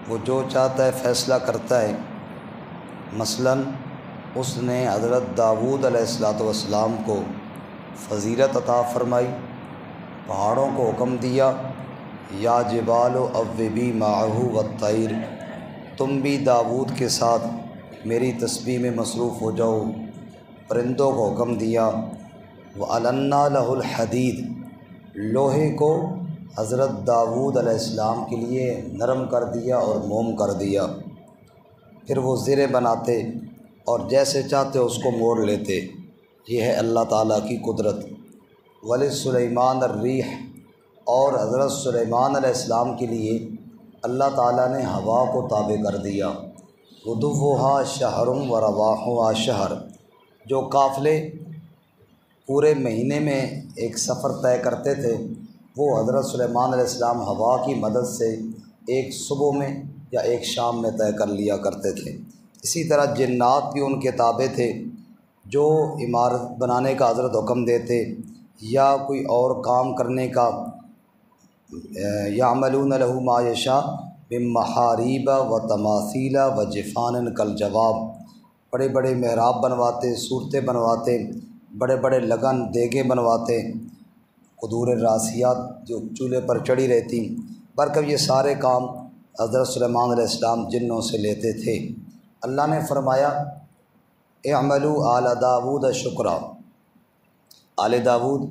وہ جو چاہتا ہے فیصلہ کرتا ہے۔ مثلاً اس نے حضرت داؤد علیہ السلام کو فضیلت عطا فرمائی، پہاڑوں کو حکم دیا یا جبال اوبی معہ والطیر، تم بھی داؤد کے ساتھ میری تسبیح میں مصروف ہو جاؤ۔ پرندوں کو حکم دیا۔ وَأَلَنَّا لَهُ الْحَدِيدَ، لوہے کو حضرت داؤد علیہ السلام کے لیے نرم کر دیا اور موم کر دیا۔ پھر وہ زرے بناتے اور جیسے چاہتے اس کو موڑ لیتے۔ یہ ہے اللہ تعالیٰ کی قدرت۔ وَلِسُلَيْمَانَ الرِّيحَ، اور حضرت سلیمان علیہ السلام کے لیے اللہ تعالیٰ نے ہوا کو تابع کر دیا۔ غُدُوُّهَا شَهْرٌ وَرَوَاحُهَا شَهْرٌ، جو قافلے پورے مہینے میں ایک سفر طے کرتے تھے، وہ حضرت سلیمان علیہ السلام ہوا کی مدد سے ایک صبح میں یا ایک شام میں طے کر لیا کرتے تھے۔ اسی طرح جنات بھی ان کے تابع تھے، جو عمارت بنانے کا حضرت حکم دیتے یا کوئی اور کام کرنے کا، یعملون لہ ما یشاء من محاریب و تماثیل و جفان کالجواب، بڑے بڑے محراب بنواتے، صورتیں بنواتے، بڑے بڑے لگن دیگیں بنواتے، قدور راسیات جو چولہے پر چڑھی رہتی۔ برکب یہ سارے کام حضرت سلیمان علیہ السلام جنوں سے لیتے تھے۔ اللہ نے فرمایا اعملوا آل داود شکرا، آل داود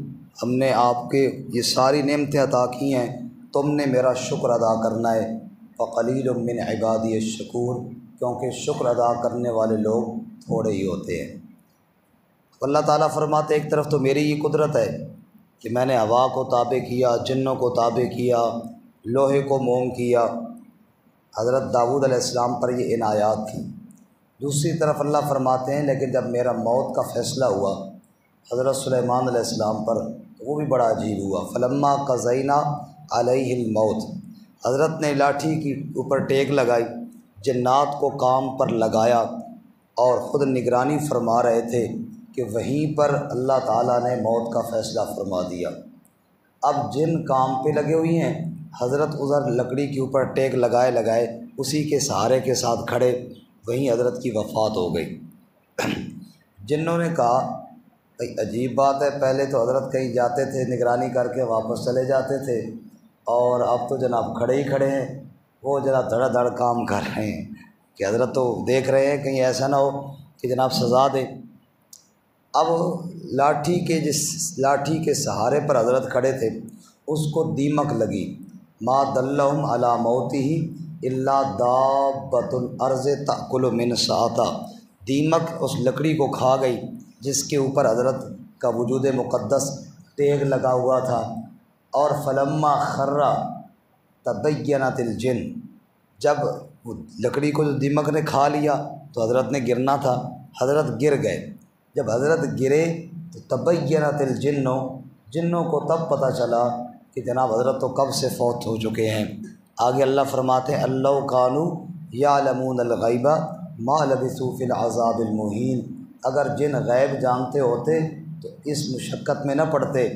ہم نے آپ کے یہ ساری نعمتیں عطا کی ہیں، تم نے میرا شکر ادا کرنا ہے۔ فقلیل من عبادی الشکور، کیونکہ شکر ادا کرنے والے لوگ تھوڑے ہی ہوتے ہیں۔ اللہ تعالیٰ فرماتے ایک طرف تو میری یہ قدرت ہے کہ میں نے ہوا کو تابع کیا، جنوں کو تابع کیا، لوہے کو موم کیا، حضرت داؤد علیہ السلام پر یہ عنایات تھیں۔ دوسری طرف اللہ فرماتے ہیں لیکن جب میرا موت کا فیصلہ ہوا حضرت سلیمان علیہ السلام پر تو وہ بھی بڑا عجیب ہوا۔ فلما قضینا علیہ الموت، حضرت نے لاٹھی کی اوپر ٹیک لگائی، جنات کو کام پر لگایا اور خود نگرانی فرما رہے تھے کہ وہیں پر اللہ تعالیٰ نے موت کا فیصلہ فرما دیا۔ اب جن کام پہ لگے ہوئی ہیں، حضرت ادھر لکڑی کے اوپر ٹیک لگائے اسی کے سہارے کے ساتھ کھڑے، وہیں حضرت کی وفات ہو گئی۔ جنوں نے کہا بھئی عجیب بات ہے، پہلے تو حضرت کہیں جاتے تھے نگرانی کر کے واپس چلے جاتے تھے، اور اب تو جناب کھڑے ہی کھڑے ہیں، وہ جناب دھڑا دھڑ کام کر رہے ہیں کہ حضرت تو دیکھ رہے ہیں کہیں ایسا نہ ہو کہ جناب سزا دے۔ اب لاٹھی کے سہارے پر حضرت کھڑے تھے، اس کو دیمک لگی۔ ما دلہم علی موتہ الا دابۃ الارض تأکل من ساعتہ، دیمک اس لکڑی کو کھا گئی جس کے اوپر حضرت کا وجود مقدس ٹیگ لگا ہوا تھا۔ اور فلما خر تبینت الجن، جب لکڑی کو جو دیمک نے کھا لیا تو حضرت نے گرنا تھا، حضرت گر گئے۔ جب حضرت گرے تو تبینت الجن، جنوں کو تب پتہ چلا کہ جناب حضرت تو کب سے فوت ہو چکے ہیں۔ آگے اللہ فرماتے ہیں اللہ کانوا یعلمون الغیب ما لبثوا فی العذاب المہین، اگر جن غیب جانتے ہوتے تو اس مشقت میں نہ پڑتے،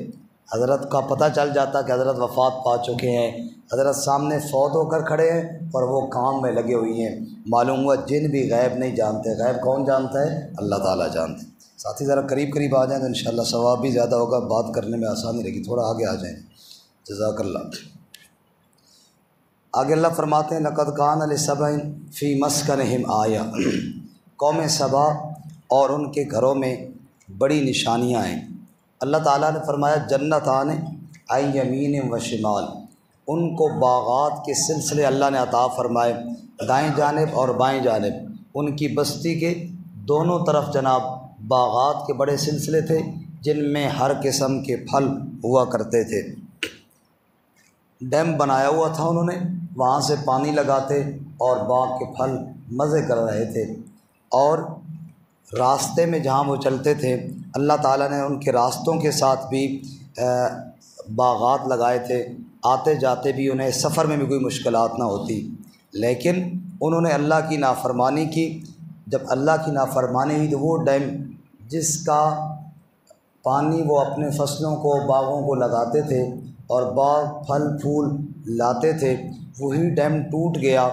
حضرت کا پتہ چل جاتا کہ حضرت وفات پا چکے ہیں، حضرت سامنے فوت ہو کر کھڑے ہیں اور وہ کام میں لگے ہوئی ہیں۔ معلوم ہوا جن بھی غیب نہیں جانتے، غیب کون جانتا ہے؟ اللہ تعالیٰ جانتے۔ ساتھی ذرا قریب آ جائیں تو انشاءاللہ ثواب بھی زیادہ ہوگا، بات کرنے میں آسانی رہے گی، تھوڑا آگے آ جائیں، جزاک اللہ۔ آگے اللہ فرماتے ہیں لقد کان لسبع فی مسکنہم آیہ، قوم سبا اور ان کے گھروں میں بڑی نشانیاں ہیں۔ اللہ تعالیٰ نے فرمایا جنتان عن یمین و شمال، ان کو باغات کے سلسلے اللہ نے عطا فرمائے، دائیں جانب اور بائیں جانب، ان کی بستی کے دونوں طرف جناب باغات کے بڑے سلسلے تھے جن میں ہر قسم کے پھل ہوا کرتے تھے۔ ڈیم بنایا ہوا تھا انہوں نے، وہاں سے پانی لگاتے اور باغ کے پھل مزے کر رہے تھے۔ اور راستے میں جہاں وہ چلتے تھے اللہ تعالیٰ نے ان کے راستوں کے ساتھ بھی باغات لگائے تھے، آتے جاتے بھی انہیں سفر میں بھی کوئی مشکلات نہ ہوتی۔ لیکن انہوں نے اللہ کی نافرمانی کی۔ جب اللہ کی نافرمانی ہوئی تو وہ ڈیم جس کا پانی وہ اپنے فصلوں کو باغوں کو لگاتے تھے اور باغ پھل پھول لاتے تھے، وہی ڈیم ٹوٹ گیا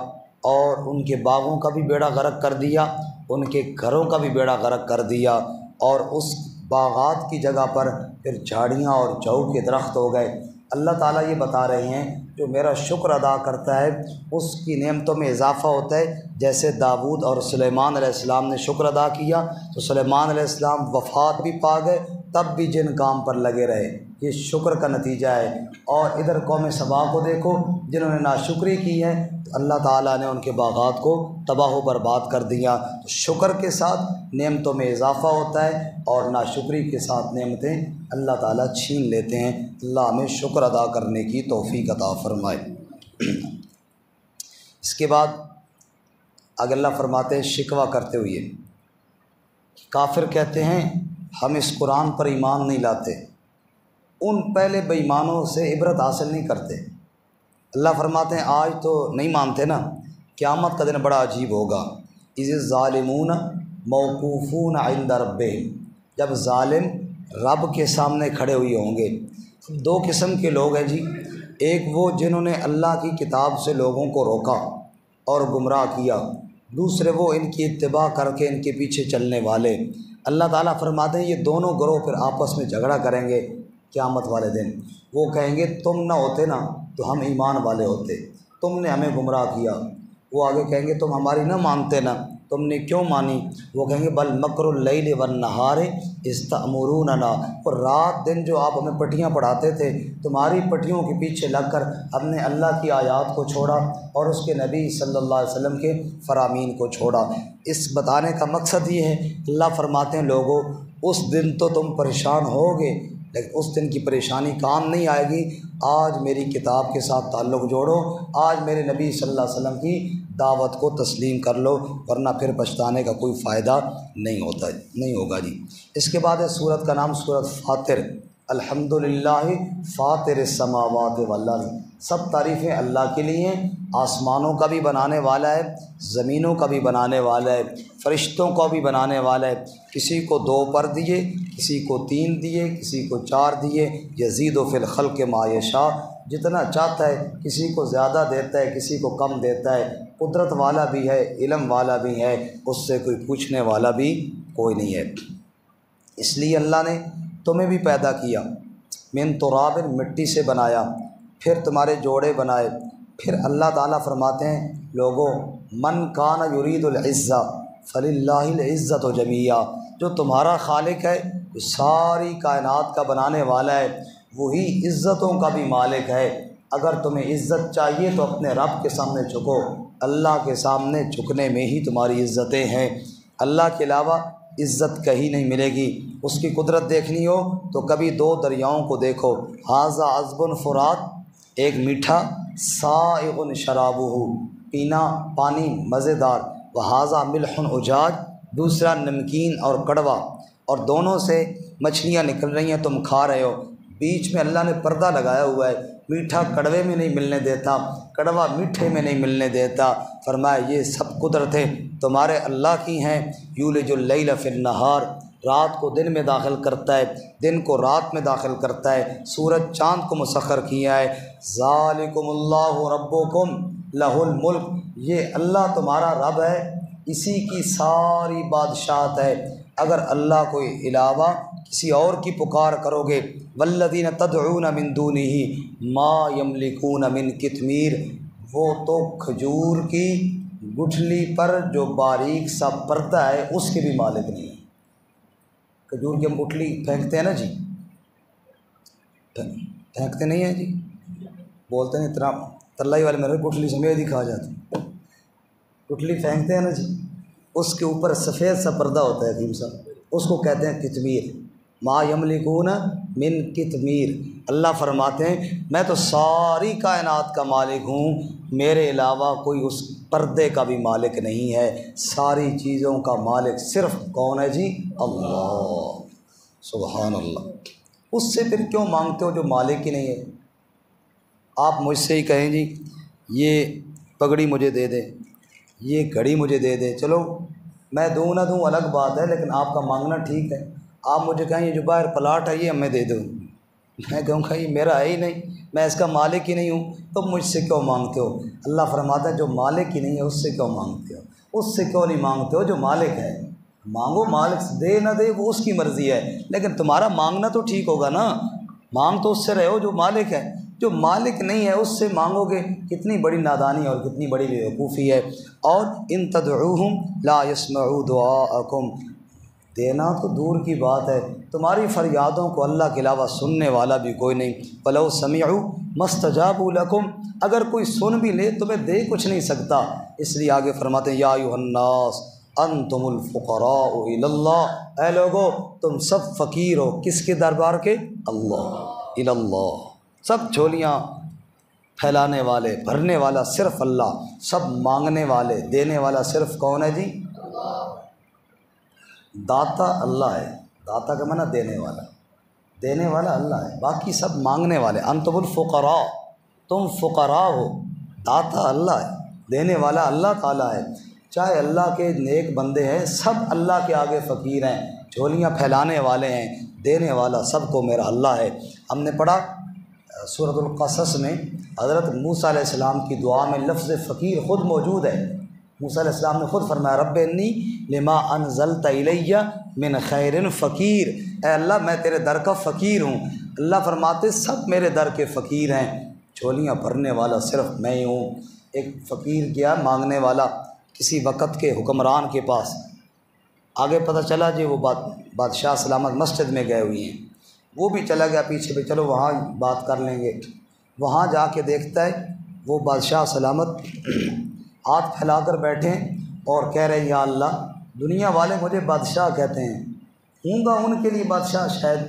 اور ان کے باغوں کا بھی بیڑا غرق کر دیا، ان کے گھروں کا بھی بیڑا غرق کر دیا، اور اس باغات کی جگہ پر پھر جھاڑیاں اور جو کے درخت ہو گئے۔ اللہ تعالیٰ یہ بتا رہے ہیں جو میرا شکر ادا کرتا ہے اس کی نعمتوں میں اضافہ ہوتا ہے۔ جیسے داؤد اور سلیمان علیہ السلام نے شکر ادا کیا تو سلیمان علیہ السلام وفات بھی پا گئے، تب بھی جن کام پر لگے رہے، یہ شکر کا نتیجہ ہے۔ اور ادھر قوم سبا کو دیکھو، جنہوں نے ناشکری کی ہے تو اللہ تعالیٰ نے ان کے باغات کو تباہ و برباد کر دیا۔ تو شکر کے ساتھ نعمتوں میں اضافہ ہوتا ہے اور ناشکری کے ساتھ نعمتیں اللہ تعالیٰ چھین لیتے ہیں۔ اللہ ہمیں شکر ادا کرنے کی توفیق عطا فرمائے۔ اس کے بعد اگر اللہ فرماتے ہیں شکوہ کرتے ہوئے، کافر کہتے ہیں ہم اس قرآن پر ایمان نہیں لاتے، ان پہلے بے ایمانوں سے عبرت حاصل نہیں کرتے۔ اللہ فرماتے ہیں آج تو نہیں مانتے نا، قیامت کا دن بڑا عجیب ہوگا۔ اذ الظالمون موقوفون عند ربہم، جب ظالم رب کے سامنے کھڑے ہوئے ہوں گے۔ دو قسم کے لوگ ہیں جی، ایک وہ جنہوں نے اللہ کی کتاب سے لوگوں کو روکا اور گمراہ کیا، دوسرے وہ ان کی اتباع کر کے ان کے پیچھے چلنے والے۔ اللہ تعالیٰ فرماتے ہیں یہ دونوں گروہ پھر آپس میں جھگڑا کریں گے قیامت والے دن۔ وہ کہیں گے تم نہ ہوتے نا تو ہم ایمان والے ہوتے، تم نے ہمیں گمراہ کیا۔ وہ آگے کہیں گے تم ہماری نہ مانتے نا، تم نے کیوں مانی؟ وہ کہیں گے بل مکر اللیل والنہار اذ تأمروننا، اور رات دن جو آپ ہمیں پٹیاں پڑھاتے تھے، تمہاری پٹیوں کے پیچھے لگ کر ہم نے اللہ کی آیات کو چھوڑا اور اس کے نبی صلی اللہ علیہ وسلم کے فرامین کو چھوڑا۔ اس بتانے کا مقصد یہ ہے، اللہ فرماتے ہیں لوگوں اس دن تو تم پریشان ہوگے، لیکن اس دن کی پریشانی کام نہیں آئے گی۔ آج میری کتاب کے ساتھ تعلق جوڑو، آج میرے نبی صلی اللہ علیہ وسلم کی دعوت کو تسلیم کر لو، ورنہ پھر پچھتانے کا کوئی فائدہ نہیں ہوگا جی۔ اس کے بعد سورت کا نام سورت فاطر۔ الحمدللہ فاطر السماوات والارض، سب تعریفیں اللہ کے لیے ہیں، آسمانوں کا بھی بنانے والا ہے، زمینوں کا بھی بنانے والا ہے، فرشتوں کو بھی بنانے والا ہے۔ کسی کو 2 پر دیے، کسی کو 3 دیے، کسی کو 4 دیے، یزید فی الخلق ما یشاء، جتنا چاہتا ہے، کسی کو زیادہ دیتا ہے، کسی کو کم دیتا ہے، قدرت والا بھی ہے، علم والا بھی ہے، اس سے کوئی پوچھنے والا بھی کوئی نہیں ہے۔ اس لیے اللہ نے تمہیں بھی پیدا کیا، من تراب، مٹی سے بنایا، پھر تمہارے جوڑے بنائے۔ پھر اللہ تعالیٰ فرماتے ہیں لوگوں من کان یرید العزہ فللہ العزۃ جمیعا، جو تمہارا خالق ہے، جو ساری کائنات کا بنانے والا ہے، وہی عزتوں کا بھی مالک ہے۔ اگر تمہیں عزت چاہیے تو اپنے رب کے سامنے جھکو، اللہ کے سامنے جھکنے میں ہی تمہاری عزتیں ہیں۔ اللہ کے علاوہ عزت کہیں نہیں ملے گی۔ اس کی قدرت دیکھنی ہو تو کبھی 2 دریاؤں کو دیکھو، ھذا عذب فرات، ایک میٹھا، سائغ شرابہ، پینا پانی مزیدار، وھذا ملح اجاج، دوسرا نمکین اور کڑوا، اور دونوں سے مچھلیاں نکل رہی ہیں، تم کھا رہے ہو۔ بیچ میں اللہ نے پردہ لگایا ہوا ہے، میٹھا کڑوے میں نہیں ملنے دیتا، کڑوا میٹھے میں نہیں ملنے دیتا۔ فرمایا یہ سب قدرتیں تمہارے اللہ کی ہیں۔ یولج اللیل فی النہار، رات کو دن میں داخل کرتا ہے، دن کو رات میں داخل کرتا ہے، سورج چاند کو مسخر کیا ہے۔ ذالکم اللہ ربکم لہ الملک، یہ اللہ تمہارا رب ہے، اسی کی ساری بادشاہت ہے۔ اگر اللہ کو علاوہ کسی اور کی پکار کرو گے، والذین تدعون من دونہ ما یملکون من قطمیر، وہ تو کھجور کی گٹھلی پر جو باریک سا پردہ ہے اس کے بھی مالک نہیں ہے۔ کھجور کی ہم گٹھلی پھینکتے ہیں نا جی، پھینکتے نہیں ہیں جی، بولتے ہیں اتنا تلائی والے میرے گٹھلی سمیت ہی کھا جاتے، گٹھلی پھینکتے ہیں نا جی، اس کے اوپر سفید سا پردہ ہوتا ہے عظیم سا، اس کو کہتے ہیں قطمیر۔ ما یملکون من قطمیر، اللہ فرماتے ہیں میں تو ساری کائنات کا مالک ہوں، میرے علاوہ کوئی اس پردے کا بھی مالک نہیں ہے۔ ساری چیزوں کا مالک صرف کون ہے جی؟ اللہ، سبحان اللہ۔ اس سے پھر کیوں مانگتے ہو جو مالک ہی نہیں ہے؟ آپ مجھ سے ہی کہیں جی یہ پگڑی مجھے دے دیں، یہ گھڑی مجھے دے دیں، چلو میں دوں نہ دوں الگ بات ہے، لیکن آپ کا مانگنا ٹھیک ہے۔ آپ مجھے کہیں یہ جو باہر پلاٹ ہے یہ ہمیں دے دو، میں کہوں گا یہ میرا ہے ہی نہیں، میں اس کا مالک ہی نہیں ہوں، تم مجھ سے کیوں مانگتے ہو؟ اللہ فرماتا ہے جو مالک ہی نہیں ہے اس سے کیوں مانگتے ہو؟ اس سے کیوں نہیں مانگتے ہو جو مالک ہے؟ مانگو، مالک دے نہ دے وہ اس کی مرضی ہے، لیکن تمہارا مانگنا تو ٹھیک ہوگا نا۔ مانگ تو اس سے رہے ہو جو مالک ہے، جو مالک نہیں ہے اس سے مانگو گے، کتنی بڑی نادانی اور کتنی بڑی بیوقوفی ہے۔ اور ان تدعوہم لا يسمعوا دعاءکم، دینا تو دور کی بات ہے، تمہاری فریادوں کو اللہ کے علاوہ سننے والا بھی کوئی نہیں۔ وَلَوْ سَمِعُوا مَا اسْتَجَابُوا لَكُمْ، اگر کوئی سن بھی لے تمہیں دے کچھ نہیں سکتا۔ اس لیے آگے فرماتے ہیں یا ایھا الناس انتم الفقراء الی اللہ، اے لوگو تم سب فقیر ہو، کس کے دربار کے؟ اللہ، الی اللہ، سب جھولیاں پھیلانے والے، بھرنے والا صرف اللہ، سب مانگنے والے، دینے والا صرف کون ہے جی؟ داتا اللہ ہے، داتا کا معنی دینے والا، دینے والا اللہ ہے، باقی سب مانگنے والے۔ انتم الفقراء، تم فقراء ہو، داتا اللہ ہے، دینے والا اللہ تعالیٰ ہے۔ چاہے اللہ کے نیک بندے ہیں، سب اللہ کے آگے فقیر ہیں، جھولیاں پھیلانے والے ہیں، دینے والا سب کو میرا اللہ ہے۔ ہم نے پڑھا سورۃ القصص میں حضرت موسیٰ علیہ السلام کی دعا میں لفظ فقیر خود موجود ہے۔ موسیٰ علیہ السلام نے خود فرمایا رب انی لما انزلت الی من خیر فقیر، اے اللہ میں تیرے در کا فقیر ہوں۔ اللہ فرماتے سب میرے در کے فقیر ہیں، جھولیاں بھرنے والا صرف میں ہی ہوں۔ ایک فقیر گیا مانگنے والا کسی وقت کے حکمران کے پاس، آگے پتہ چلا جی وہ بادشاہ سلامت مسجد میں گئے ہوئی ہیں، وہ بھی چلا گیا پیچھے بھی، چلو وہاں بات کر لیں گے۔ وہاں جا کے دیکھتا ہے وہ بادشاہ سلامت ہاتھ پھیلا کر بیٹھے اور کہہ رہے یا اللہ دنیا والے مجھے بادشاہ کہتے ہیں، ہوں گا ان کے لیے بادشاہ شاید،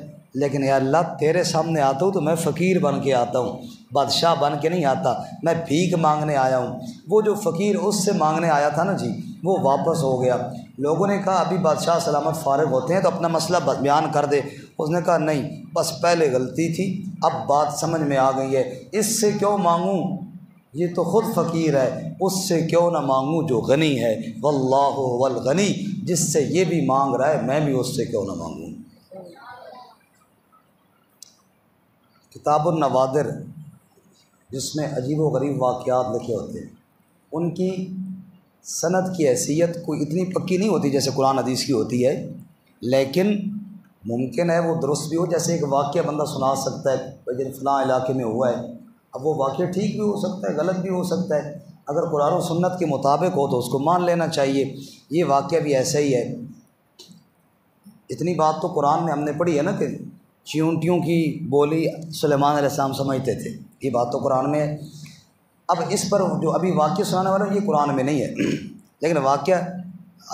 لیکن یا اللہ تیرے سامنے آتا ہوں تو میں فقیر بن کے آتا ہوں، بادشاہ بن کے نہیں آتا، میں بھیک مانگنے آیا ہوں۔ وہ جو فقیر اس سے مانگنے آیا تھا نا جی، وہ واپس ہو گیا۔ لوگوں نے کہا ابھی بادشاہ سلامت فارغ ہوتے ہیں تو اپنا مسئلہ بیان کر دے۔ اس نے کہا نہیں، بس پہلے غلطی تھی، اب بات سمجھ میں آ گئی ہے، اس سے کیوں مانگوں، یہ تو خود فقیر ہے، اس سے کیوں نہ مانگوں جو غنی ہے، واللہ هو الغنی، جس سے یہ بھی مانگ رہا ہے میں بھی اس سے کیوں نہ مانگوں۔ کتاب النوادر جس میں عجیب و غریب واقعات لکھے ہوتے ہیں، ان کی سند کی حیثیت کوئی اتنی پکی نہیں ہوتی جیسے قرآن حدیث کی ہوتی ہے، لیکن ممکن ہے وہ درست بھی ہو۔ جیسے ایک واقعہ بندہ سنا سکتا ہے جن فلاں علاقے میں ہوا ہے، اب وہ واقعہ ٹھیک بھی ہو سکتا ہے، غلط بھی ہو سکتا ہے، اگر قرآن و سنت کے مطابق ہو تو اس کو مان لینا چاہیے۔ یہ واقعہ بھی ایسا ہی ہے۔ اتنی بات تو قرآن میں ہم نے پڑھی ہے نا کہ چیونٹیوں کی بولی سلیمان علیہ السلام سمجھتے تھے، یہ بات تو قرآن میں ہے۔ اب اس پر جو ابھی واقعہ سنانے والا یہ قرآن میں نہیں ہے، لیکن واقعہ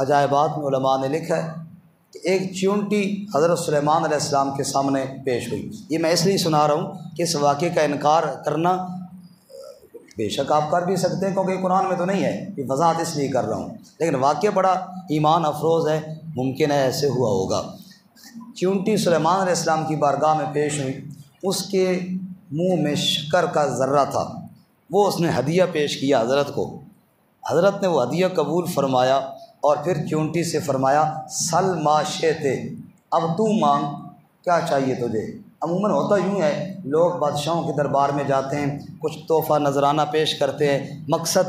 عجائبات میں علماء نے لکھا ہے کہ ایک چیونٹی حضرت سلیمان علیہ السلام کے سامنے پیش ہوئی۔ یہ میں اس لیے سنا رہا ہوں کہ اس واقعے کا انکار کرنا بے شک آپ کر بھی سکتے ہیں کیونکہ یہ قرآن میں تو نہیں ہے، یہ وضاحت اس لیے کر رہا ہوں، لیکن واقعہ بڑا ایمان افروز ہے، ممکن ہے ایسے ہوا ہوگا۔ چیونٹی سلیمان علیہ السلام کی بارگاہ میں پیش ہوئی، اس کے منہ میں شکر کا ذرہ تھا، وہ اس نے ہدیہ پیش کیا حضرت کو۔ حضرت نے وہ ہدیہ قبول فرمایا اور پھر چیونٹی سے فرمایا سل ما شئت، اب تو مانگ، کیا چاہیے تجھے۔ عموماً ہوتا یوں ہے، لوگ بادشاہوں کے دربار میں جاتے ہیں، کچھ تحفہ نذرانہ پیش کرتے ہیں، مقصد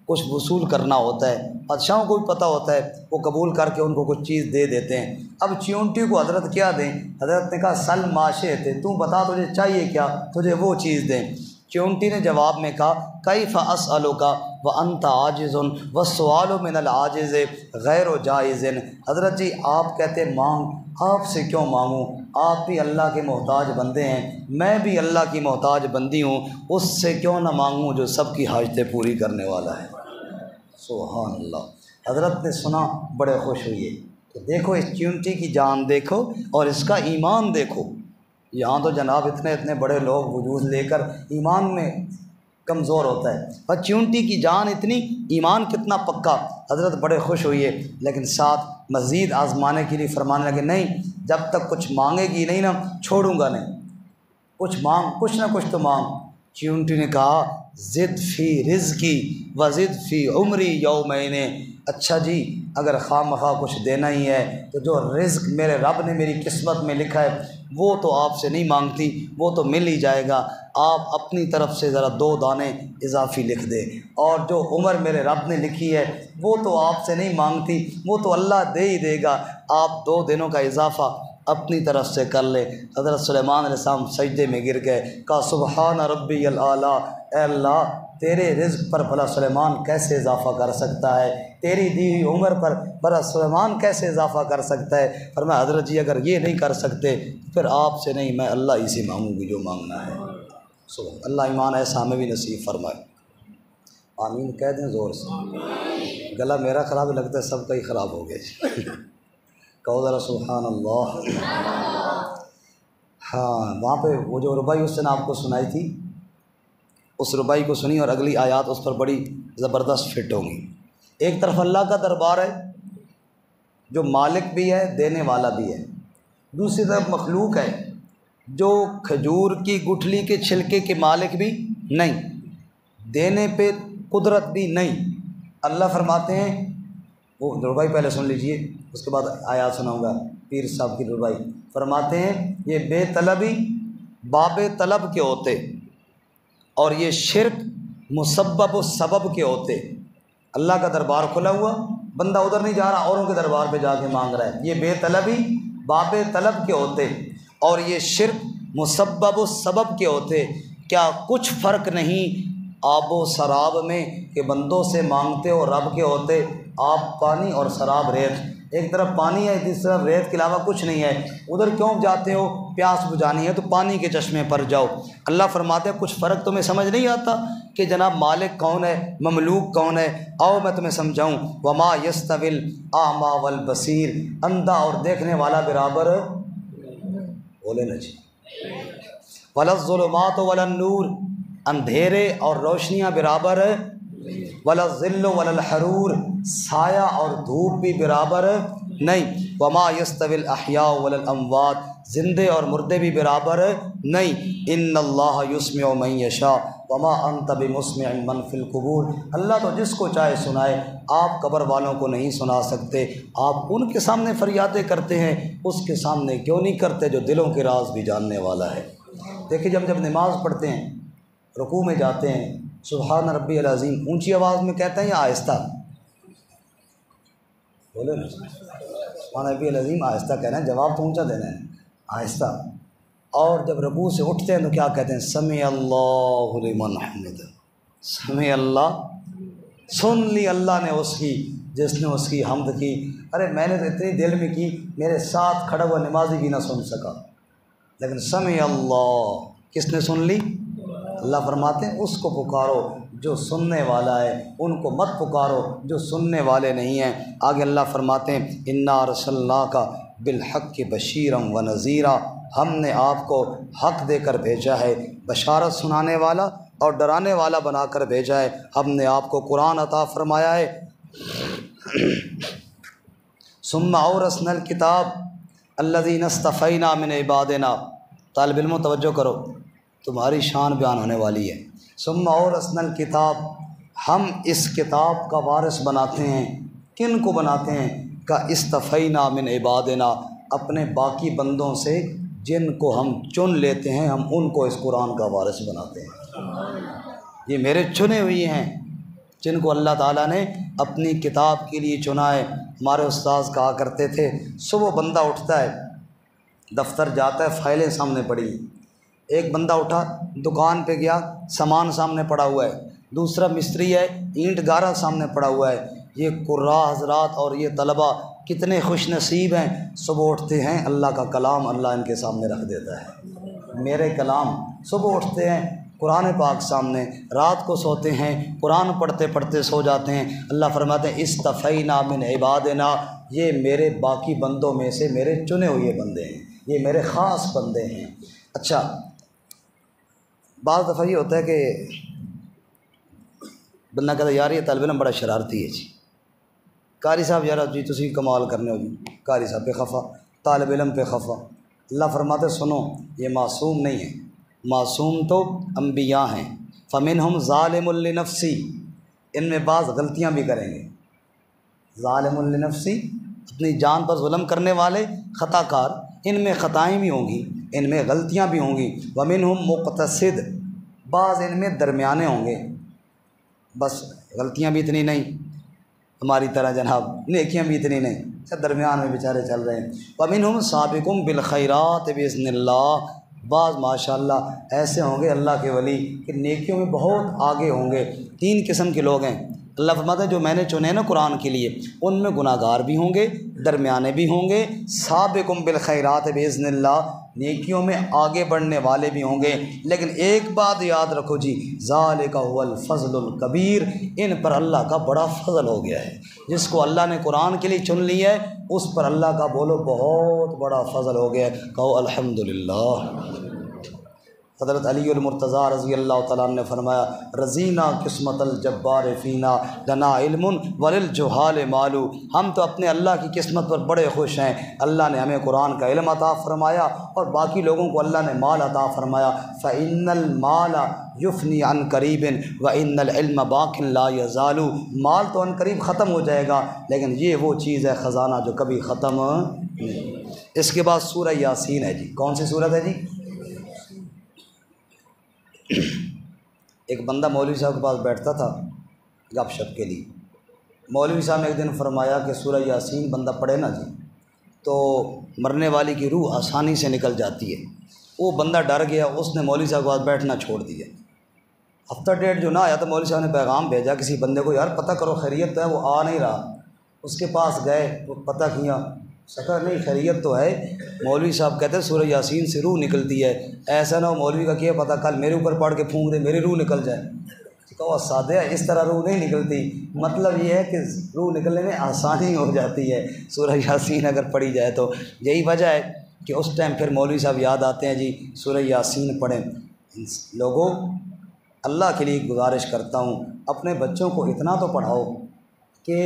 کچھ وصول کرنا ہوتا ہے، بادشاہوں کو بھی پتہ ہوتا ہے، وہ قبول کر کے ان کو کچھ چیز دے دیتے ہیں۔ اب چیونٹی کو حضرت کیا دیں؟ حضرت نے کہا سل ما شئت، تو بتا تجھے چاہیے کیا، تجھے وہ چیز دیں۔ چیونٹی نے جواب میں کہا کیف اسألک وانت عاجز والسؤال من العاجز غیر جائز۔ حضرت جی آپ کہتے مانگ، آپ سے کیوں مانگوں، آپ بھی اللہ کے محتاج بندے ہیں، میں بھی اللہ کی محتاج بندی ہوں، اس سے کیوں نہ مانگوں جو سب کی حاجتیں پوری کرنے والا ہے۔ سبحان اللہ۔ حضرت نے سنا، بڑے خوش ہوئے کہ دیکھو اس چیونٹی کی جان دیکھو اور اس کا ایمان دیکھو۔ یہاں تو جناب اتنے بڑے لوگ وجود لے کر ایمان میں کمزور ہوتا ہے، اور چیونٹی کی جان اتنی، ایمان کتنا پکا۔ حضرت بڑے خوش ہوئے، لیکن ساتھ مزید آزمانے کے لیے فرمانے لگے نہیں، جب تک کچھ مانگے گی نہیں نا چھوڑوں گا نہیں، کچھ مانگ، کچھ نہ کچھ تو مانگ۔ چیونٹی نے کہا زد فی رزقی وزد فی عمری یومین، اچھا جی اگر خواہ مخواہ کچھ دینا ہی ہے تو جو رزق میرے رب نے میری قسمت میں لکھا ہے وہ تو آپ سے نہیں مانگتی، وہ تو مل ہی جائے گا، آپ اپنی طرف سے ذرا 2 دانے اضافی لکھ دیں، اور جو عمر میرے رب نے لکھی ہے وہ تو آپ سے نہیں مانگتی، وہ تو اللہ دے ہی دے گا، آپ 2 دنوں کا اضافہ اپنی طرف سے کر لے۔ حضرت سلیمان علیہ السلام سجدے میں گر گئے، کہا سبحان ربی الاعلیٰ، اے اللہ تیرے رزق پر بھلا سلیمان کیسے اضافہ کر سکتا ہے، تیری دی ہوئی عمر پر بھلا سلیمان کیسے اضافہ کر سکتا ہے۔ فرمایا حضرت جی اگر یہ نہیں کر سکتے پھر آپ سے نہیں، میں اللہ ہی سے مانگوں گی جو مانگنا ہے۔ اللہ ایمان ایسا ہمیں بھی نصیب فرمائے، آمین کہہ دیں زور سے۔ گلا میرا خراب لگتا ہے، سب کا ہی خراب ہو گیا کہو ذرا سبحان اللہ۔ ہاں وہاں پہ وہ جو ربائی اس نے آپ کو سنائی تھی، اس ربائی کو سنی اور اگلی آیات اس پر بڑی زبردست فٹ ہوں گی۔ ایک طرف اللہ کا دربار ہے جو مالک بھی ہے دینے والا بھی ہے، دوسری طرف مخلوق ہے جو کھجور کی گٹھلی کے چھلکے کے مالک بھی نہیں، دینے پہ قدرت بھی نہیں۔ اللہ فرماتے ہیں، وہ ربائی پہلے سن لیجئے اس کے بعد آیات سناؤں گا، پیر صاحب کی ربائی فرماتے ہیں یہ بے طلبی باب طلب کے ہوتے اور یہ شرک مسبب و سبب کے ہوتے۔ اللہ کا دربار کھلا ہوا، بندہ ادھر نہیں جا رہا، اوروں کے دربار پہ جا کے مانگ رہا ہے، یہ بے طلبی باب طلب کے ہوتے اور یہ شرک مسبب و سبب کے ہوتے۔ کیا کچھ فرق نہیں آب و سراب میں کہ بندوں سے مانگتے ہو رب کے ہوتے؟ آپ پانی اور سراب ریت، ایک طرف پانی ہے دوسری طرف ریت کے علاوہ کچھ نہیں ہے، ادھر کیوں جاتے ہو؟ پیاس بجھانی ہے تو پانی کے چشمے پر جاؤ۔ اللہ فرماتے ہیں کچھ فرق تمہیں سمجھ نہیں آتا کہ جناب مالک کون ہے، مملوک کون ہے؟ آؤ میں تمہیں سمجھاؤں۔ وما یستوی الاعمی والبصیر، اندھا اور دیکھنے والا برابر بولے نا جی، ولا الظلمات ولا النور، اندھیرے اور روشنیاں برابر، ولا الظل ولا الحرور، سایہ اور دھوپ بھی برابر نہیں، وما یستوی الاحیاء ولا الاموات، زندے اور مردے بھی برابر نہیں، ان اللہ یسمع من یشاء وما انت بمسمع من فی القبور، اللہ تو جس کو چاہے سنائے، آپ قبر والوں کو نہیں سنا سکتے، آپ ان کے سامنے فریادیں کرتے ہیں، اس کے سامنے کیوں نہیں کرتے جو دلوں کے راز بھی جاننے والا ہے۔ دیکھیں جب نماز پڑھتے ہیں، رکوع میں جاتے ہیں، سبحان ربی العظیم اونچی آواز میں کہتے ہیں یا آہستہ؟ بولے نا سبحان ربی العظیم آہستہ کہنا ہے، جواب تو اونچا دینا ہے، آہستہ۔ اور جب رکوع سے اٹھتے ہیں تو کیا کہتے ہیں؟ سمع اللہ لمن حمدہ، سمع اللہ، سن لی اللہ نے اس کی جس نے اس کی حمد کی۔ ارے میں نے تو اتنی دل میں کی میرے ساتھ کھڑا ہوا نمازی بھی نہ سن سکا، لیکن سمع اللہ کس نے سن لی؟ اللہ فرماتے ہیں اس کو پکارو جو سننے والا ہے، ان کو مت پکارو جو سننے والے نہیں ہیں۔ آگے اللہ فرماتے ہیں انا ارسلناک بالحق بشیرا ونذیرا، ہم نے آپ کو حق دے کر بھیجا ہے، بشارت سنانے والا اور ڈرانے والا بنا کر بھیجا ہے، ہم نے آپ کو قرآن عطا فرمایا ہے۔ ثم اورثنا الکتاب الذین اصطفینا من عبادنا، طالب علموں توجہ کرو، تمہاری شان بیان ہونے والی ہے۔ ثم اورثنا الکتاب، ہم اس کتاب کا وارث بناتے ہیں، کن کو بناتے ہیں؟ کا اصطفینا من عبادنا، اپنے باقی بندوں سے جن کو ہم چن لیتے ہیں ہم ان کو اس قرآن کا وارث بناتے ہیں۔ یہ میرے چنے ہوئے ہیں جن کو اللہ تعالیٰ نے اپنی کتاب کے لیے چنا ہے۔ ہمارے استاذ کہا کرتے تھے صبح بندہ اٹھتا ہے، دفتر جاتا ہے، فائلیں سامنے پڑی، ایک بندہ اٹھا دکان پہ گیا، سامان سامنے پڑا ہوا ہے، دوسرا مستری ہے، اینٹ گارا سامنے پڑا ہوا ہے۔ یہ قراء حضرات اور یہ طلبہ کتنے خوش نصیب ہیں، صبح اٹھتے ہیں اللہ کا کلام اللہ ان کے سامنے رکھ دیتا ہے۔ میرے کلام، صبح اٹھتے ہیں قرآن پاک سامنے، رات کو سوتے ہیں قرآن پڑھتے پڑھتے سو جاتے ہیں۔ اللہ فرماتے ہیں اصطفینا من عبادنا، یہ میرے باقی بندوں میں سے میرے چنے ہوئے بندے ہیں، یہ میرے خاص بندے ہیں۔ اچھا بعض دفعہ یہ ہوتا ہے کہ بندہ کہتا ہے یار یہ طالب علم بڑا شرارتی ہے جی، قاری صاحب یار جی تسی کمال کرنے ہو جی، قاری صاحب پہ خفا، طالب علم پہ خفا۔ اللہ فرماتے سنو یہ معصوم نہیں ہے، معصوم تو انبیاء ہیں۔ فمنہم ظالم لنفسی، ان میں بعض غلطیاں بھی کریں گے، ظالم لنفسی اپنی جان پر ظلم کرنے والے، خطا کار، ان میں خطائیں بھی ہوں گی، ان میں غلطیاں بھی ہوں گی۔ ومنہم مقتصد، بعض ان میں درمیانے ہوں گے، بس غلطیاں بھی اتنی نہیں ہماری طرح جناب، نیکیاں بھی اتنی نہیں، درمیان میں بیچارے چل رہے ہیں۔ وَمِنْهُمْ سَابِقٌ بِالْخَيْرَاتِ بِإِذْنِ اللَّهِ، بعض ماشاءاللہ ایسے ہوں گے اللہ کے ولی کہ نیکیوں میں بہت آگے ہوں گے۔ تین قسم کے لوگ ہیں اللہ فرماتا ہے جو میں نے چنے نا قرآن کے لیے، ان میں گناہ گار بھی ہوں گے، درمیانے بھی ہوں گے، سابقٌ بالخیرات بإذن اللہ، نیکیوں میں آگے بڑھنے والے بھی ہوں گے۔ لیکن ایک بات یاد رکھو جی، ذالک هو الفضل الکبیر، ان پر اللہ کا بڑا فضل ہو گیا ہے۔ جس کو اللہ نے قرآن کے لیے چن لیا ہے اس پر اللہ کا بولو بہت بڑا فضل ہو گیا ہے، کہو الحمدللہ۔ حضرت علی المرتضیٰ رضی اللہ تعالیٰ عنہ نے فرمایا رضینا قسمت الجبار فینا لنا علم وللجہال مالو، ہم تو اپنے اللہ کی قسمت پر بڑے خوش ہیں، اللہ نے ہمیں قرآن کا علم عطا فرمایا اور باقی لوگوں کو اللہ نے مال عطا فرمایا۔ فإن المال یفنی عن قریب وإن العلم باق لا یزال، مال تو عن قریب ختم ہو جائے گا لیکن یہ وہ چیز ہے خزانہ جو کبھی ختم نہیں۔ اس کے بعد سورہ یاسین ہے جی، کون سی سورت ہے جی؟ ایک بندہ مولوی صاحب کے پاس بیٹھتا تھا گپ شپ کے لیے، مولوی صاحب نے ایک دن فرمایا کہ سورہ یاسین بندہ پڑھے نا جی تو مرنے والی کی روح آسانی سے نکل جاتی ہے۔ وہ بندہ ڈر گیا، اس نے مولوی صاحب کے پاس بیٹھنا چھوڑ دیا۔ ہفتہ ڈیڑھ جو نہ آیا تو مولوی صاحب نے پیغام بھیجا کسی بندے کو، یار پتہ کرو خیریت تو ہے، وہ آ نہیں رہا۔ اس کے پاس گئے، وہ پتہ کیا، شکر نہیں خیریت تو ہے۔ مولوی صاحب کہتے ہیں سورہ یاسین سے روح نکلتی ہے، ایسا نہ ہو مولوی کا کیا پتہ کل میرے اوپر پڑھ کے پھونک دے میری روح نکل جائے۔ کہو سادہ ہے، اس طرح روح نہیں نکلتی، مطلب یہ ہے کہ روح نکلنے میں آسانی ہو جاتی ہے سورہ یاسین اگر پڑھی جائے تو۔ یہی وجہ ہے کہ اس ٹائم پھر مولوی صاحب یاد آتے ہیں جی سورہ یاسین پڑھیں۔ لوگوں اللہ کے لیے گزارش کرتا ہوں اپنے بچوں کو اتنا تو پڑھاؤ کہ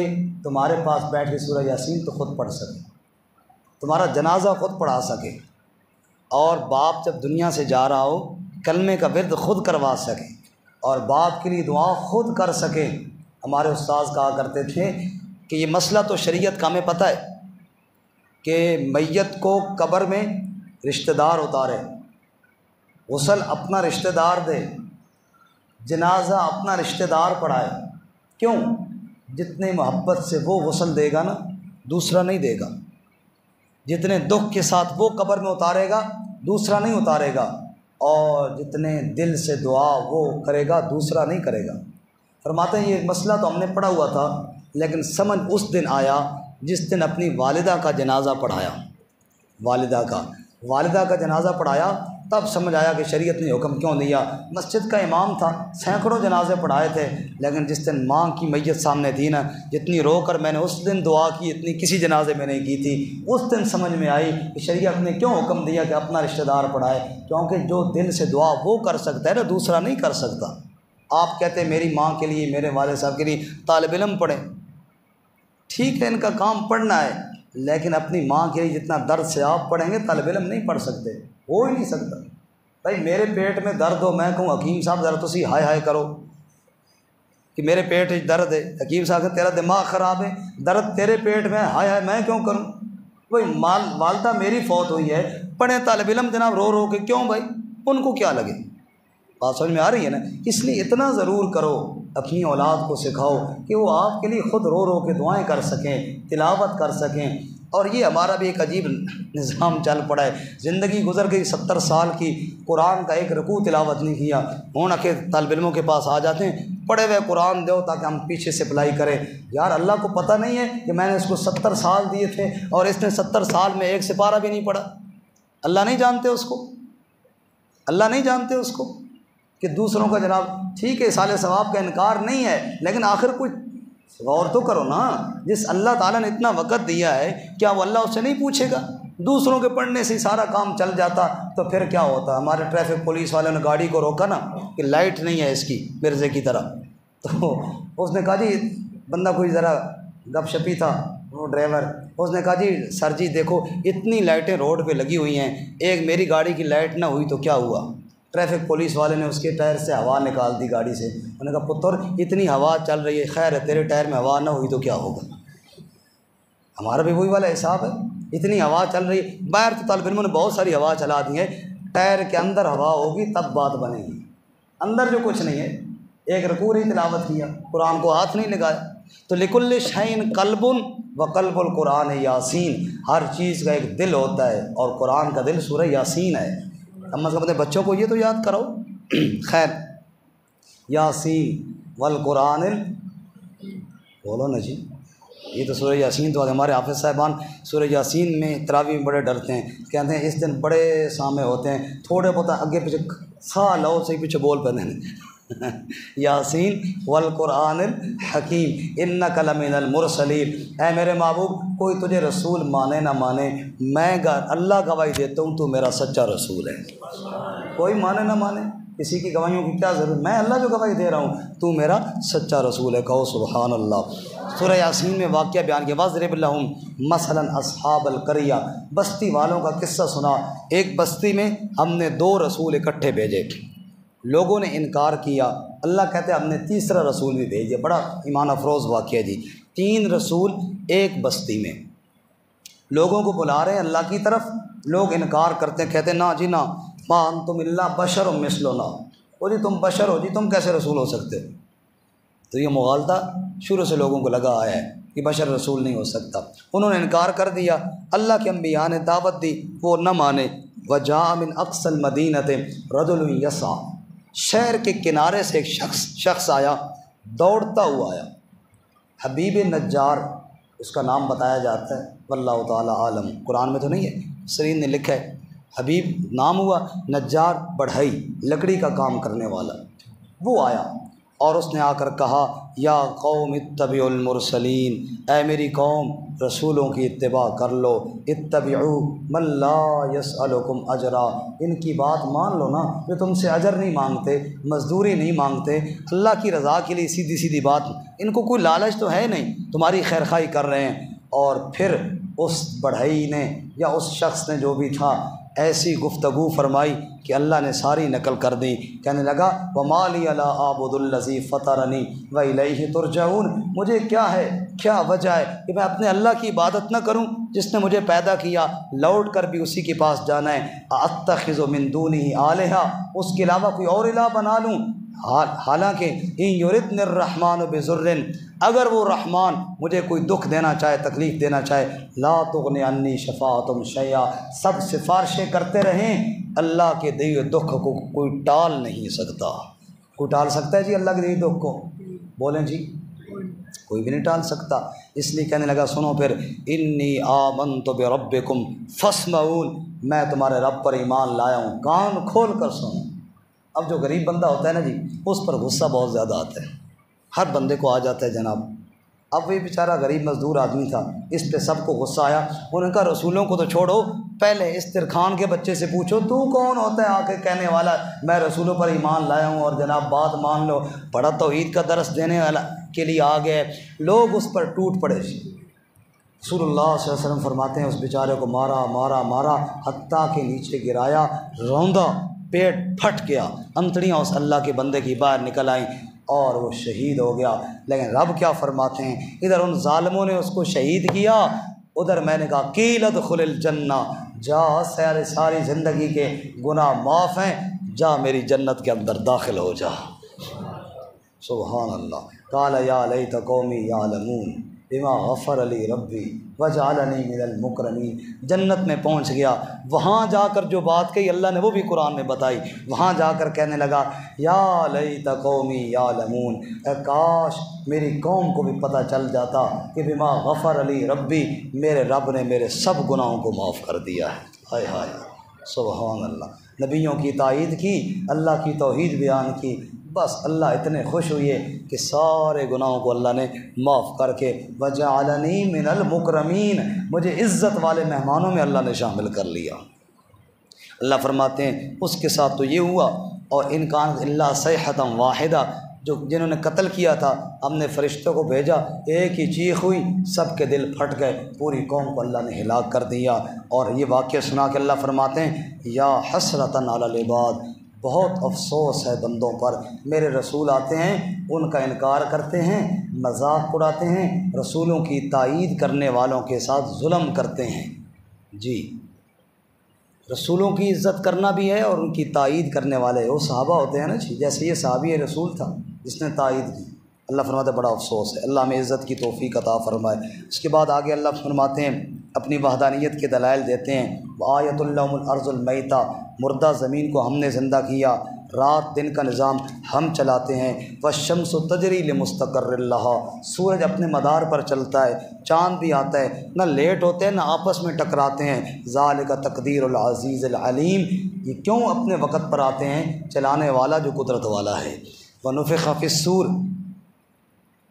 تمہارے پاس بیٹھ کے سورہ یاسین تو خود پڑھ سکے، تمہارا جنازہ خود پڑھا سکے، اور باپ جب دنیا سے جا رہا ہو کلمے کا ورد خود کروا سکے اور باپ کے لیے دعا خود کر سکے۔ ہمارے استاذ کہا کرتے تھے کہ یہ مسئلہ تو شریعت کا ہمیں پتہ ہے کہ میت کو قبر میں رشتہ دار اتارے، غسل اپنا رشتہ دار دے، جنازہ اپنا رشتہ دار پڑھائے۔ کیوں؟ جتنے محبت سے وہ غسل دے گا نا دوسرا نہیں دے گا، جتنے دکھ کے ساتھ وہ قبر میں اتارے گا دوسرا نہیں اتارے گا، اور جتنے دل سے دعا وہ کرے گا دوسرا نہیں کرے گا۔ فرماتے ہیں یہ مسئلہ تو ہم نے پڑھا ہوا تھا لیکن سمجھ اس دن آیا جس دن اپنی والدہ کا جنازہ پڑھایا، والدہ کا جنازہ پڑھایا تب سمجھ آیا کہ شریعت نے حکم کیوں دیا۔ مسجد کا امام تھا، سینکڑوں جنازے پڑھائے تھے، لیکن جس دن ماں کی میت سامنے تھی نا، جتنی رو کر میں نے اس دن دعا کی اتنی کسی جنازے میں نہیں کی تھی۔ اس دن سمجھ میں آئی کہ شریعت نے کیوں حکم دیا کہ اپنا رشتہ دار پڑھائے، کیونکہ جو دل سے دعا وہ کر سکتا ہے نا دوسرا نہیں کر سکتا۔ آپ کہتے ہیں میری ماں کے لیے، میرے والد صاحب کے لیے طالب علم پڑھیں، ٹھیک ہے ان کا کام پڑھنا ہے، لیکن اپنی ماں کے لیے جتنا درد سے آپ پڑھیں گے طالب علم نہیں پڑھ سکتے، ہو ہی نہیں سکتا۔ بھائی میرے پیٹ میں درد ہو، میں کہوں حکیم صاحب ذرا تو سی ہائے ہائے کرو کہ میرے پیٹ میں درد ہے، حکیم صاحب کہ تیرا دماغ خراب ہے، درد تیرے پیٹ میں، ہائے ہائے میں کیوں کروں؟ بھائی والدہ میری فوت ہوئی ہے، پڑھیں طالب علم جناب رو رو کے، کیوں بھائی ان کو کیا لگے؟ بات سمجھ میں آ رہی ہے نا؟ اس لیے اتنا ضرور کرو، اپنی اولاد کو سکھاؤ کہ وہ آپ کے لیے خود رو رو کے دعائیں کر سکیں، تلاوت کر سکیں۔ اور یہ ہمارا بھی ایک عجیب نظام چل پڑا ہے، زندگی گزر گئی 70 سال کی، قرآن کا ایک رکوع تلاوت نہیں کیا، ہوں نہ کہ طالب علموں کے پاس آ جاتے ہیں پڑھے ہوئے قرآن دو تاکہ ہم پیچھے سے اپلائی کریں۔ یار اللہ کو پتہ نہیں ہے کہ میں نے اس کو 70 سال دیے تھے اور اس نے 70 سال میں ایک سپارہ بھی نہیں پڑھا؟ اللہ نہیں جانتے اس کو؟ اللہ نہیں جانتے اس کو کہ دوسروں کا جناب ٹھیک ہے اصال ثواب کا انکار نہیں ہے، لیکن آخر کچھ غور تو کرو نا، جس اللہ تعالیٰ نے اتنا وقت دیا ہے کیا وہ اللہ اس سے نہیں پوچھے گا؟ دوسروں کے پڑھنے سے سارا کام چل جاتا تو پھر کیا ہوتا؟ ہمارے ٹریفک پولیس والوں نے گاڑی کو روکا نا کہ لائٹ نہیں ہے اس کی مرزے کی طرح، تو اس نے کہا جی بندہ کوئی ذرا گپ شپی تھا وہ ڈرائیور، اس نے کہا جی سر جی دیکھو اتنی لائٹیں روڈ پہ لگی ہوئی ہیں، ایک میری گاڑی کی لائٹ نہ ہوئی تو کیا ہوا؟ ٹریفک پولیس والے نے اس کے ٹائر سے ہوا نکال دی گاڑی سے، انہوں نے کہا پتر اتنی ہوا چل رہی ہے، خیر ہے تیرے ٹائر میں ہوا نہ ہوئی تو کیا ہوگا؟ ہمارا بھی وہی والا حساب ہے، اتنی ہوا چل رہی ہے، باہر تو طالب علموں نے بہت ساری ہوا چلا دی ہے، ٹائر کے اندر ہوا ہوگی تب بات بنے گی، اندر جو کچھ نہیں ہے، ایک رکوع ہی تلاوت کیا، قرآن کو ہاتھ نہیں لگایا۔ تو لکل شعین قلب و قلب القرآن یاسین، ہر چیز کا ایک دل ہوتا ہے اور قرآن کا دل سورہ یاسین ہے۔ ہم اپنے بچوں کو یہ تو یاد کرو۔ خیر، یاسین والقرآن بولو نا جی، یہ تو سورہ یاسین تو ہمارے حافظ صاحبان سورہ یاسین میں تراویح میں بڑے ڈرتے ہیں، کہتے ہیں اس دن بڑے سامے ہوتے ہیں، تھوڑے بہت آگے پیچھے سا لو سے پیچھے بول پہ نہیں یاسین والقرآن الحکیم انک لمن المرسلین۔ اے میرے محبوب، کوئی تجھے رسول مانے نہ مانے، میں اللہ گواہی دیتا ہوں تو میرا سچا رسول ہے۔ کوئی مانے نہ مانے، کسی کی گواہیوں کی کیا ضرورت، میں اللہ جو گواہی دے رہا ہوں تو میرا سچا رسول ہے۔ کہو سبحان اللہ۔ سورہ یاسین میں واقعہ بیان کیا، وَاضْرِبْ لَهُمْ مَثَلًا أَصْحَابَ الْقَرْيَةِ، بستی والوں کا قصہ سنا۔ ایک بستی میں ہم نے 2 رسول اکٹھے بھیجے، لوگوں نے انکار کیا، اللہ کہتے ہیں ہم نے تیسرا رسول بھی بھیج دیا۔ بڑا ایمان افروز واقعہ جی، 3 رسول ایک بستی میں، لوگوں کو بلا رہے ہیں اللہ کی طرف، لوگ انکار کرتے ہیں، کہتے ہیں نا جی نا، ما انتم الا بشر مثلنا، وہ جی تم بشر ہو جی، تم کیسے رسول ہو سکتے؟ تو یہ مغالطہ شروع سے لوگوں کو لگا آیا ہے کہ بشر رسول نہیں ہو سکتا، انہوں نے انکار کر دیا۔ اللہ کے انبیاء نے دعوت دی، وہ نہ مانے۔ وَجَاءَ مِنْ أَقْصَى الْمَدِينَةِ رَجُلٌ يَسْعَىٰ، شہر کے کنارے سے ایک شخص آیا، دوڑتا ہوا آیا۔ حبیب نجار اس کا نام بتایا جاتا ہے، واللہ تعالیٰ عالم، قرآن میں تو نہیں ہے، سرین نے لکھا ہے حبیب نام ہوا، نجار بڑھئی، لکڑی کا کام کرنے والا۔ وہ آیا اور اس نے آ کر کہا، یا قوم اتبعوا المرسلین، اے میری قوم رسولوں کی اتباع کر لو، اتبعوا من لا یسألکم اجرا، ان کی بات مان لو نا، جو تم سے اجر نہیں مانگتے، مزدوری نہیں مانگتے، اللہ کی رضا کے لیے سیدھی سیدھی بات، ان کو کوئی لالچ تو ہے نہیں، تمہاری خیرخواہی کر رہے ہیں۔ اور پھر اس بڑھئی نے یا اس شخص نے جو بھی تھا ایسی گفتگو فرمائی کہ اللہ نے ساری نقل کر دی، کہنے لگا وَمَا لِيَ لَا أَعْبُدُ الَّذِي فَطَرَنِي وَإِلَيْهِ تُرْجَعُونَ، مجھے کیا ہے، کیا وجہ ہے کہ میں اپنے اللہ کی عبادت نہ کروں جس نے مجھے پیدا کیا، لوٹ کر بھی اسی کے پاس جانا ہے۔ أَتَّخِذُ مِن دُونِهِ آلِهَةً، اس کے علاوہ کوئی اور الہ بنا لوں، حالانکہ ان یردن الرحمن بضر، اگر وہ رحمان مجھے کوئی دکھ دینا چاہے، تکلیف دینا چاہے، لا تغنی عنی شفاعتہم شیئا، سب سفارشیں کرتے رہیں، اللہ کے دیے دکھ کو کوئی ٹال نہیں سکتا۔ کوئی ٹال سکتا ہے جی اللہ کے دیے دکھ کو؟ بولیں جی، کوئی بھی نہیں ٹال سکتا۔ اس لیے کہنے لگا سنو پھر، انی آمنت بربکم فاسمعون، میں تمہارے رب پر ایمان لایا ہوں، کان کھول کر سنو۔ اب جو غریب بندہ ہوتا ہے نا جی، اس پر غصہ بہت زیادہ آتا ہے، ہر بندے کو آ جاتا ہے جناب۔ اب وہ بیچارہ غریب مزدور آدمی تھا، اس پہ سب کو غصہ آیا۔ انہوں نے کہا رسولوں کو تو چھوڑو، پہلے استرخان کے بچے سے پوچھو تو کون ہوتا ہے آ کے کہنے والا میں رسولوں پر ایمان لایا ہوں اور جناب بات مان لو، بڑا توحید کا درس دینے والا کے لیے آ گئے۔ لوگ اس پر ٹوٹ پڑے۔ رسول اللہ صلی اللہ علیہ وسلم فرماتے ہیں اس بیچارے کو مارا مارا مارا حتیٰ کہ نیچے گرایا، روندا، پیٹ پھٹ گیا، انتڑیاں اس اللہ کے بندے کی باہر نکل آئیں اور وہ شہید ہو گیا۔ لیکن رب کیا فرماتے ہیں، ادھر ان ظالموں نے اس کو شہید کیا، ادھر میں نے کہا قیل ادخل الجنہ، جا ساری زندگی کے گناہ معاف ہیں، جا میری جنت کے اندر داخل ہو جا۔ سبحان اللہ۔ قال یا لیت قومی یعلمون بما غفر لی ربی وجعلنی من المکرمین، جنت میں پہنچ گیا، وہاں جا کر جو بات کہی اللہ نے وہ بھی قرآن میں بتائی، وہاں جا کر کہنے لگا یا لیت قومی یعلمون، اے کاش میری قوم کو بھی پتہ چل جاتا کہ بما غفر لی ربی، میرے رب نے میرے سب گناہوں کو معاف کر دیا ہے۔ ہائے ہائے، سبحان اللہ۔ نبیوں کی تائید کی، اللہ کی توحید بیان کی، بس اللہ اتنے خوش ہوئے کہ سارے گناہوں کو اللہ نے معاف کر کے وجعلنی من المکرمین، مجھے عزت والے مہمانوں میں اللہ نے شامل کر لیا۔ اللہ فرماتے ہیں اس کے ساتھ تو یہ ہوا، اور ان کان الا صیحۃ واحدہ، جو جنہوں نے قتل کیا تھا ہم نے فرشتوں کو بھیجا، ایک ہی چیخ ہوئی، سب کے دل پھٹ گئے، پوری قوم کو اللہ نے ہلاک کر دیا۔ اور یہ واقعہ سنا کے اللہ فرماتے ہیں یا حسرۃ علی العباد، بہت افسوس ہے بندوں پر، میرے رسول آتے ہیں ان کا انکار کرتے ہیں، مذاق اڑاتے ہیں، رسولوں کی تائید کرنے والوں کے ساتھ ظلم کرتے ہیں۔ جی رسولوں کی عزت کرنا بھی ہے اور ان کی تائید کرنے والے وہ صحابہ ہوتے ہیں نا جی، جیسے یہ صحابی رسول تھا جس نے تائید کی۔ اللہ فرماتے ہیں بڑا افسوس ہے، اللہ ہمیں عزت کی توفیق عطا فرمائے۔ اس کے بعد آگے اللہ فرماتے ہیں اپنی وحدانیت کے دلائل دیتے ہیں، وآیۃ لہم الارض المیتہ، مردہ زمین کو ہم نے زندہ کیا، رات دن کا نظام ہم چلاتے ہیں، والشمس تجری لمستقر لہا، سورج اپنے مدار پر چلتا ہے، چاند بھی آتا ہے، نہ لیٹ ہوتے ہیں نہ آپس میں ٹکراتے ہیں، ذالک تقدیر العزیز العلیم، یہ کیوں اپنے وقت پر آتے ہیں؟ چلانے والا جو قدرت والا ہے۔ ونفخ فی الصور،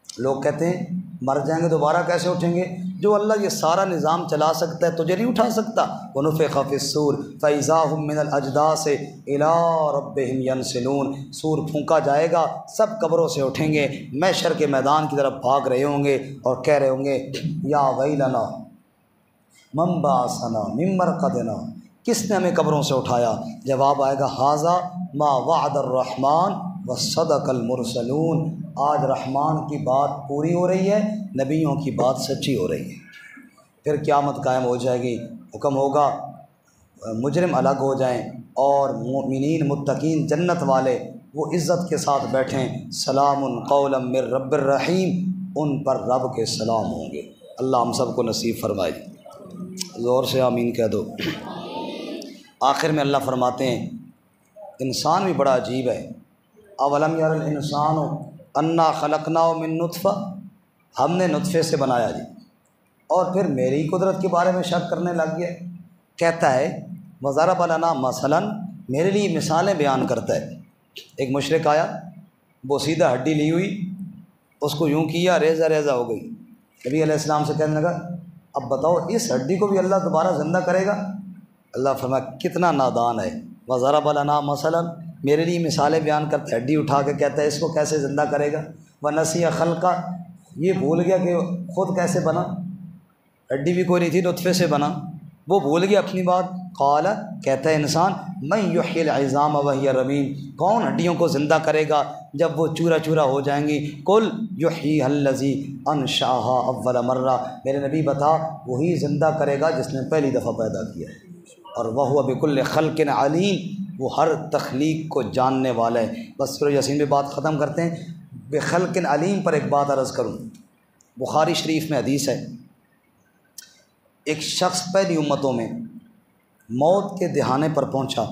لوگ کہتے ہیں مر جائیں گے دوبارہ کیسے اٹھیں گے؟ جو اللہ یہ سارا نظام چلا سکتا ہے تجھے نہیں اٹھا سکتا؟ وَنُفِخَ فِي الصُّورِ فَإِذَا هُم مِّنَ الْأَجْدَاثِ إِلَىٰ رَبِّهِمْ يَنْسِلُونَ، سور پھونکا جائے گا، سب قبروں سے اٹھیں گے، محشر کے میدان کی طرف بھاگ رہے ہوں گے اور کہہ رہے ہوں گے یا ویلنا من بعثنا من مرقدنا، کس نے ہمیں قبروں سے اٹھایا؟ جواب آئے گا ھذا ما وعد الرحمن وصدق المرسلون، آج رحمان کی بات پوری ہو رہی ہے، نبیوں کی بات سچی ہو رہی ہے۔ پھر قیامت قائم ہو جائے گی، حکم ہوگا مجرم الگ ہو جائیں اور مومنین متقین جنت والے وہ عزت کے ساتھ بیٹھیں، سلام قولا من رب الرحیم، ان پر رب کے سلام ہوں گے۔ اللہ ہم سب کو نصیب فرمائے، زور سے آمین کہہ دو۔ آخر میں اللہ فرماتے ہیں انسان بھی بڑا عجیب ہے، اولم یر الانسان انا خلقناہ من نطفہ، ہم نے نطفے سے بنایا جی، اور پھر میری قدرت کے بارے میں شک کرنے لگ گیا۔ کہتا ہے وضرب لنا مثلا، میرے لیے مثالیں بیان کرتا ہے۔ ایک مشرک آیا، وہ سیدھا ہڈی لی ہوئی، اس کو یوں کیا ریزہ ریزہ ہو گئی، نبی علیہ السلام سے کہنے لگا اب بتاؤ اس ہڈی کو بھی اللہ دوبارہ زندہ کرے گا؟ اللہ فرمایا کتنا نادان ہے، وضرب لنا مثلا، میرے لیے مثالیں بیان کرتا ہے، ہڈی اٹھا کے کہتا ہے اس کو کیسے زندہ کرے گا، ونسی خلقہ، یہ بھول گیا کہ خود کیسے بنا، ہڈی بھی کوئی نہیں تھی، نطفے سے بنا، وہ بھول گیا اپنی بات۔ قال، کہتا ہے انسان من یحیی العظام وہی رمیم، کون ہڈیوں کو زندہ کرے گا جب وہ چورا چورا ہو جائیں گی؟ قل یحییھا الذی انشأھا اول مرہ، میرے نبی بتا وہی زندہ کرے گا جس نے پہلی دفعہ پیدا کیا ہے، اور وہو بکل خلق علیم، وہ ہر تخلیق کو جاننے والا ہے۔ بس سورہ یاسین میں بات ختم کرتے ہیں۔ بخلق علیم پر ایک بات عرض کروں، بخاری شریف میں حدیث ہے، ایک شخص پہلی امتوں میں موت کے دہانے پر پہنچا،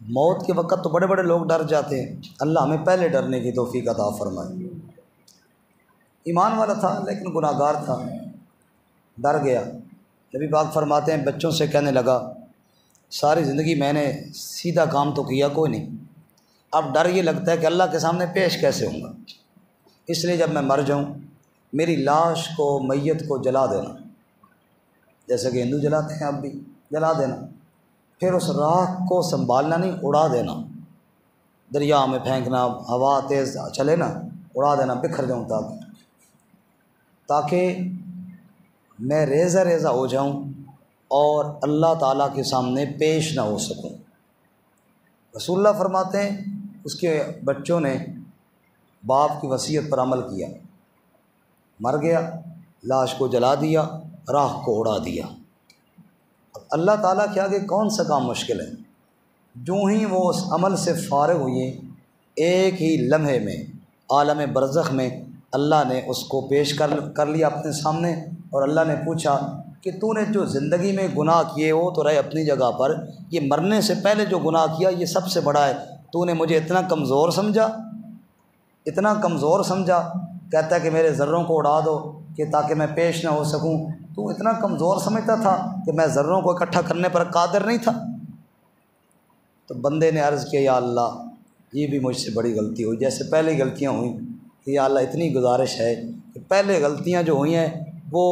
موت کے وقت تو بڑے بڑے لوگ ڈر جاتے ہیں، اللہ ہمیں پہلے ڈرنے کی توفیق عطا فرمائے۔ ایمان والا تھا لیکن گناہ گار تھا، ڈر گیا۔ نبی پاک فرماتے ہیں بچوں سے کہنے لگا ساری زندگی میں نے سیدھا کام تو کیا کوئی نہیں، اب ڈر یہ لگتا ہے کہ اللہ کے سامنے پیش کیسے ہوں گا، اس لیے جب میں مر جاؤں میری لاش کو، میت کو جلا دینا، جیسے کہ ہندو جلاتے ہیں اب بھی، جلا دینا، پھر اس راکھ کو سنبھالنا نہیں، اڑا دینا، دریا میں پھینکنا، ہوا تیز چلے نا اڑا دینا، بکھر جاؤں تاکہ میں ریزہ ریزہ ہو جاؤں اور اللہ تعالیٰ کے سامنے پیش نہ ہو سکوں۔ رسول اللہ فرماتے ہیں اس کے بچوں نے باپ کی وصیت پر عمل کیا، مر گیا، لاش کو جلا دیا، راکھ کو اڑا دیا۔ اب اللہ تعالیٰ کے آگے کون سا کام مشکل ہے؟ جو ہی وہ اس عمل سے فارغ ہوئے، ایک ہی لمحے میں عالم برزخ میں اللہ نے اس کو پیش کر لیا اپنے سامنے، اور اللہ نے پوچھا کہ تو نے جو زندگی میں گناہ کیے ہو تو رہے اپنی جگہ پر، یہ مرنے سے پہلے جو گناہ کیا یہ سب سے بڑا ہے، تو نے مجھے اتنا کمزور سمجھا، اتنا کمزور سمجھا، کہتا ہے کہ میرے ذروں کو اڑا دو کہ تاکہ میں پیش نہ ہو سکوں، تو اتنا کمزور سمجھتا تھا کہ میں ذروں کو اکٹھا کرنے پر قادر نہیں تھا۔ تو بندے نے عرض کیا یا اللہ یہ بھی مجھ سے بڑی غلطی ہوئی، جیسے پہلے غلطیاں ہوئیں، کہ یا اللہ اتنی گزارش ہے کہ پہلے غلطیاں جو ہوئی ہیں وہ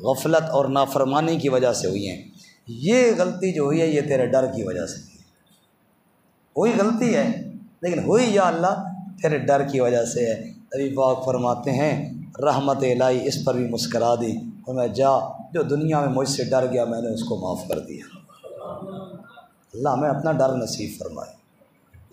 غفلت اور نافرمانی کی وجہ سے ہوئی ہیں، یہ غلطی جو ہوئی ہے یہ تیرے ڈر کی وجہ سے ہوئی غلطی ہے، لیکن ہوئی یا اللہ تیرے ڈر کی وجہ سے ہے۔ نبی پاک فرماتے ہیں رحمت الہی اس پر بھی مسکرا دی، اور میں جا جو دنیا میں مجھ سے ڈر گیا میں نے اس کو معاف کر دیا۔ اللہ ہمیں اپنا ڈر نصیب فرمائے۔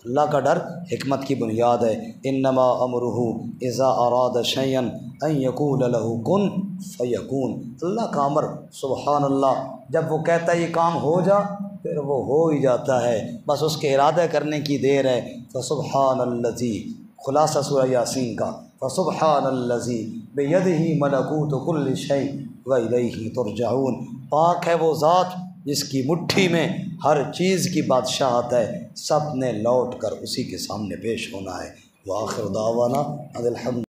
اللہ کا ڈر حکمت کی بنیاد ہے، انما امرہ اذا اراد شیئا ان یقول له کن فیکون، اللہ کا امر سبحان اللہ، جب وہ کہتا ہے یہ کام ہو جا پھر وہ ہو ہی جاتا ہے، بس اس کے ارادہ کرنے کی دیر ہے۔ فسبحان الذی، خلاصہ سورہ یاسین کا، فسبحان الذی بیدہ ملکوت کل شیء والیہ ترجعون، پاک ہے وہ ذات جس کی مٹھی میں ہر چیز کی بادشاہت ہے، سب نے لوٹ کر اسی کے سامنے پیش ہونا ہے۔ وآخر دعوانا ان الحمد